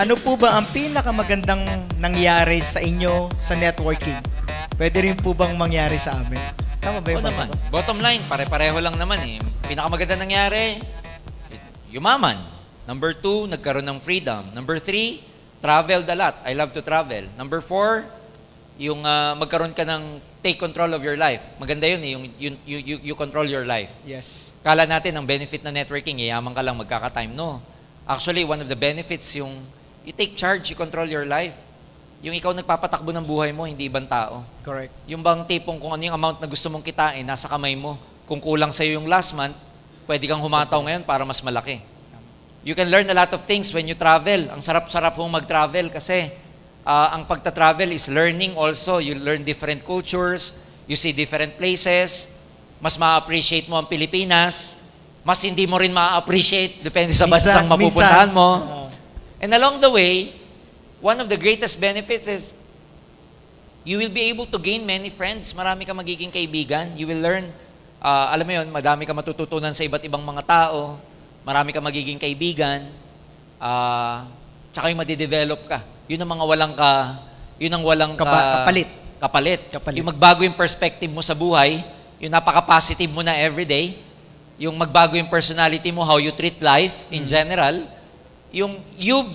Ano po ba ang pinakamagandang nangyari sa inyo sa networking? Pwede rin po bang mangyari sa amin? Tama ba yung Oo basa naman. ko? Bottom line, pare-pareho lang naman eh. Pinakamaganda nangyari, yumaman. Number 2, nagkaroon ng freedom. Number 3, traveled a lot. I love to travel. Number 4, yung magkaroon ka ng take control of your life. Maganda yun eh, you control your life. Yes. Kala natin ang benefit na networking, yaman ka lang magkaka-time. No. Actually, one of the benefits yung you take charge, you control your life. Yung ikaw nagpapatakbo ng buhay mo, hindi ibang tao. Correct. Yung bang tipong kung ano yung amount na gusto mong kitain, nasa kamay mo. Kung kulang sa'yo yung last month, pwede kang humataw ngayon para mas malaki. You can learn a lot of things when you travel. Ang sarap-sarap mong mag-travel kasi ang pagta-travel is learning also. You learn different cultures, you see different places, mas ma-appreciate mo ang Pilipinas, mas hindi mo rin ma-appreciate depende sa bansang mapupuntahan mo. And along the way, one of the greatest benefits is you will be able to gain many friends. Marami ka magiging kaibigan. You will learn, alam mo yun, madami ka matututunan sa iba't ibang mga tao. Marami ka magiging kaibigan. Tsaka yung madidevelop ka. Yun ang mga walang Kapalit. Kapalit. Yung magbago yung perspective mo sa buhay, yung napaka-positive mo na everyday, yung magbago yung personality mo, how you treat life in general, yung you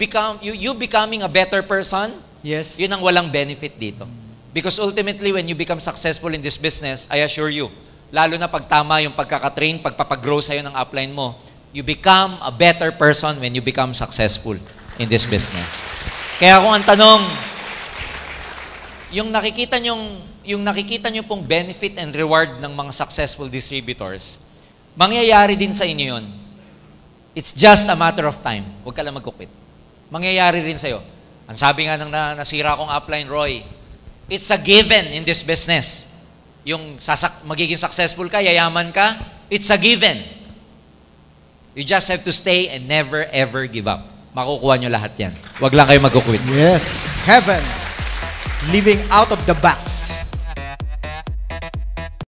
becoming a better person, Yes. yun ang walang benefit dito. Because ultimately, when you become successful in this business, I assure you, lalo na pag tama yung pagkakatrain, pagpapagrow sa'yo ng upline mo, you become a better person when you become successful in this business. Kaya kung ang tanong, yung nakikita nyo pong benefit and reward ng mga successful distributors, mangyayari din sa inyo yun. It's just a matter of time. Huwag ka lang magkukwit. Mangyayari rin sa'yo. Ang sabi nga ng nasira kong upline, Roy, it's a given in this business. Yung magiging successful ka, yayaman ka, it's a given. You just have to stay and never ever give up. Makukuha nyo lahat yan. Huwag lang kayo magkukwit. Yes. Heaven. Living out of the box.